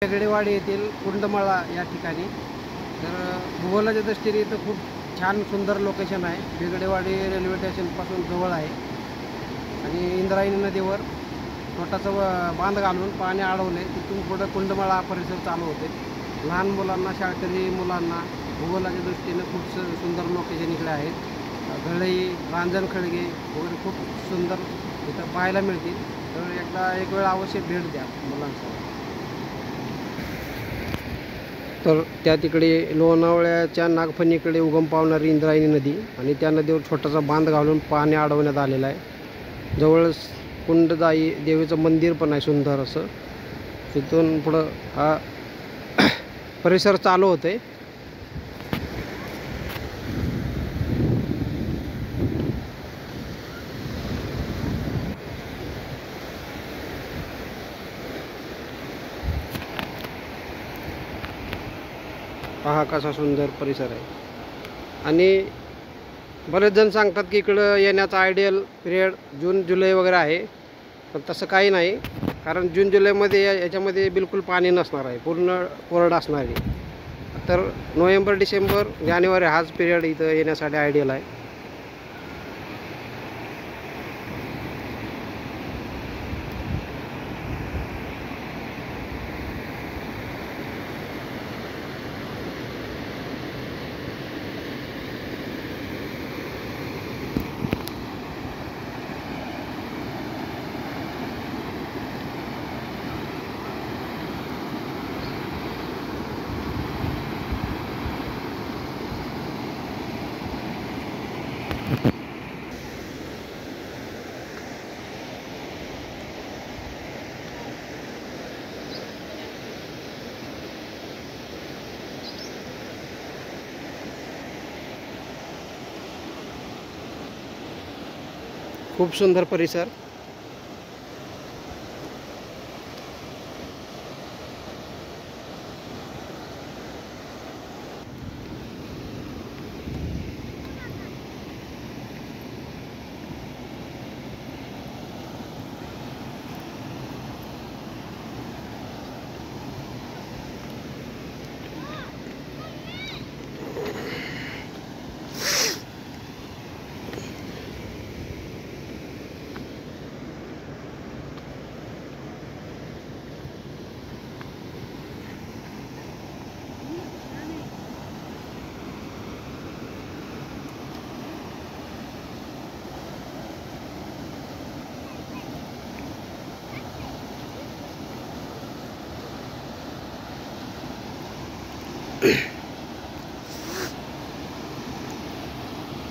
वेगळेवाडी येथील कुंडमाळा या ठिकाणी तर भूगोलाच्या दृष्टीने इथं खूप छान सुंदर लोकेशन आहे। वेगळेवाडी रेल्वे स्टेशनपासून जवळ आहे आणि इंद्रायणी नदीवर छोटासा बांध घालून पाणी अडवले। तिथून पुढे कुंडमाळा परिसर चालू होते। लहान मुलांना, शाळकरी मुलांना भूगोलाच्या दृष्टीने खूप सुंदर लोकेशन इकडे आहेत। गळई, रांजणखळगे वगैरे खूप सुंदर इथं पाहायला मिळतील। तर एकदा एक वेळ अवश्य भेट द्या मुलांसह। तर त्या तिकडे लोणावळ्याच्या नागफणीकडे उगम पावणारी इंद्रायणी नदी आणि त्या नदीवर छोटासा बांध घालून पाणी अडवण्यात आलेलं आहे। जवळच कुंडजाई देवीचं मंदिर पण आहे सुंदर असं। तिथून पुढं हा परिसर चालू होते। पहा कसा सुंदर परिसर आहे। आणि बरेच जण सांगतात की इकडं येण्याचा आयडियल पिरियड जून जुलै वगैरे आहे, पण तसं काही नाही। कारण जून जुलैमध्ये याच्यामध्ये बिलकुल पाणी नसणार आहे, पूर्ण कोरडं असणार आहे। तर नोव्हेंबर, डिसेंबर, जानेवारी हाच पिरियड इथं येण्यासाठी आयडियल आहे। खूप सुंदर परिसर।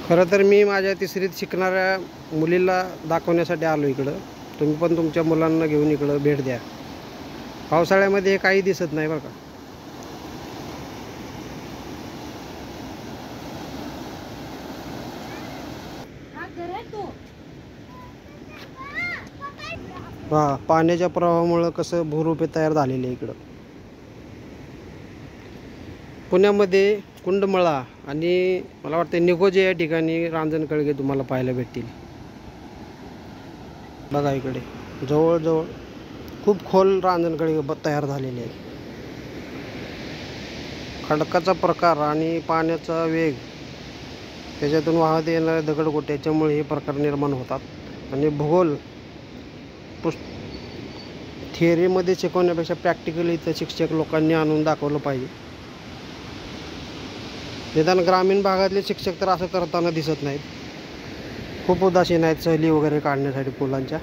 खरं तर मी माझ्या तिसरीत शिकणाऱ्या मुलीला दाखवण्यासाठी आलो इकडं। तुम्ही पण तुमच्या मुलांना घेऊन इकडं भेट द्या। पावसाळ्यामध्ये हे काही दिसत नाही बरं का। हा, पाण्याच्या प्रवाहामुळे कसं भूरूपे तयार झालेले इकडं। पुण्यामध्ये कुंडमाळा आणि मला वाटतं निघोजे या ठिकाणी रांजणखळगे तुम्हाला पाहायला भेटतील। बघा इकडे जवळजवळ खूप खोल रांजणखळगे तयार झालेले आहेत। खडकाचा प्रकार आणि पाण्याचा वेग, त्याच्यातून वाहत येणारे दगडगोटे, याच्यामुळे हे प्रकार निर्माण होतात। आणि भूगोल थिअरीमध्ये शिकवण्यापेक्षा प्रॅक्टिकली इथं शिक्षक लोकांनी आणून दाखवलं पाहिजे। निदान ग्रामीण भागातले शिक्षक तर असं करताना दिसत नाहीत, खूप उदासीन आहेत सहली वगैरे काढण्यासाठी मुलांच्या।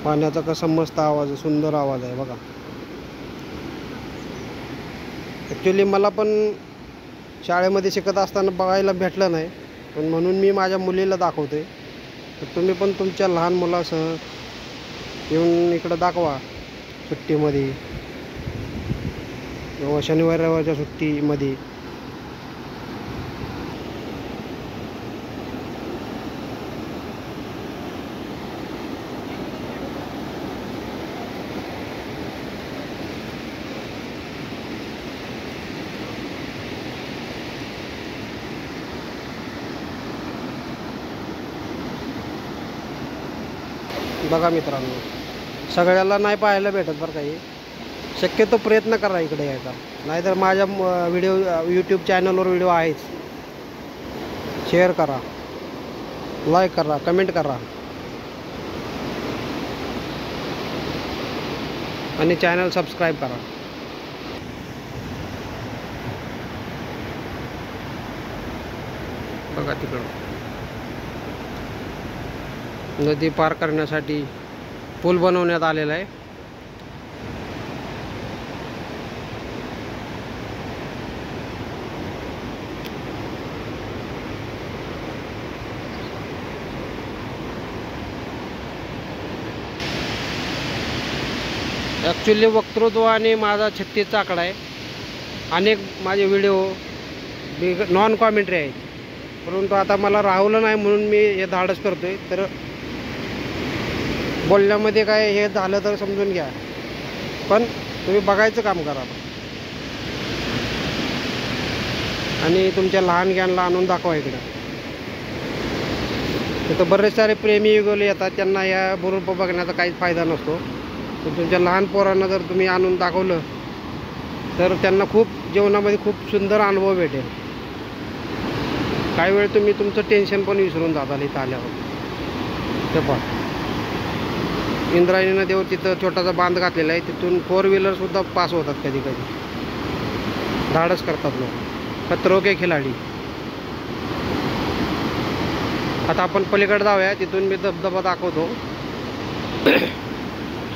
पाण्याचा कसा मस्त आवाज आहे, सुंदर आवाज आहे बघा। ॲक्च्युली मला पण शाळेमध्ये शिकत असताना बघायला भेटलं नाही, पण म्हणून मी माझ्या मुलीला दाखवते। तर तुम्ही पण तुमच्या लहान मुलासह येऊन इकडं दाखवा सुट्टीमध्ये किंवा शनिवार रविवारच्या सुट्टीमध्ये। बघा मित्रांनो, सगळ्याला नाही पाहायला भेटत बरं काही. शक्यतो प्रयत्न करा इकडे यायचा, नाहीतर माझ्या व्हिडिओ यूट्यूब चॅनलवर व्हिडिओ आहेच. शेअर करा, लाईक करा, कमेंट करा आणि चॅनल सबस्क्राईब करा. बघा तिकडं नदी पार करण्यासाठी पूल बनवण्यात आलेला आहे. ॲक्च्युली वक्तृत्वाने माझा 36 आकडा आहे. अनेक माझे व्हिडिओ नॉन कॉमेंट्री आहेत, परंतु आता मला राहवलं नाही म्हणून मी हे धाडस करतोय. तर बोलण्यामध्ये काय हे झालं तर समजून घ्या, पण तुम्ही बघायचं काम करा आणि तुमच्या लहान ज्ञानला आणून दाखवा इकडं. तिथं बरेच सारे प्रेमी युगोले येतात, त्यांना या बरोबर बघण्याचा काहीच फायदा नसतो. पण तुमच्या लहान पोरांना जर तुम्ही आणून दाखवलं तर त्यांना खूप जीवनामध्ये खूप सुंदर अनुभव भेटेल. काही वेळ तुम्ही तुमचं टेन्शन पण विसरून जाताल इथं आल्यावर. ते पहा, इंद्रायणी नदीवर तिथं छोटासा बांध घातलेला आहे, तिथून 4 व्हीलरसुद्धा पास होतात कधी कधी. धाडस करतात लोक, खतरो के खिलाडी. आता आपण पलीकडे जाऊया, तिथून मी धबधबा दाखवतो.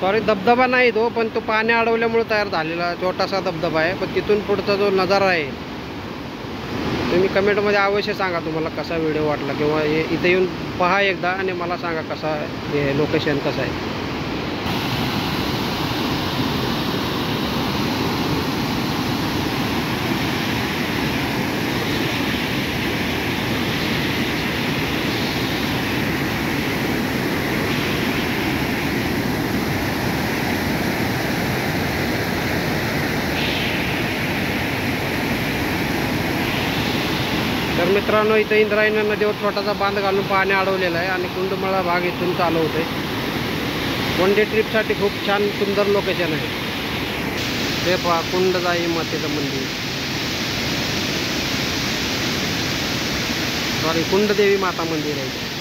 सॉरी, धबधबा नाही तो, पण तो पाणी अडवल्यामुळे तयार झालेला छोटासा धबधबा आहे. पण तिथून पुढचा जो नजारा आहे तुम्ही कमेंटमध्ये अवश्य सांगा तुम्हाला कसा व्हिडिओ वाटला, किंवा इथे येऊन पहा एकदा आणि मला सांगा कसा हे लोकेशन कसं आहे. तर मित्रांनो, इथं इंद्रायणी नदीवर छोटासा बांध घालून पाणी अडवलेला आहे आणि कुंडमाळा भाग इथून चालू होते. 1 डे ट्रिपसाठी खूप छान सुंदर लोकेशन आहे. हे पहा, कुंडजाई मातेचं मंदिर, सॉरी कुंडदेवी माता मंदिर आहे.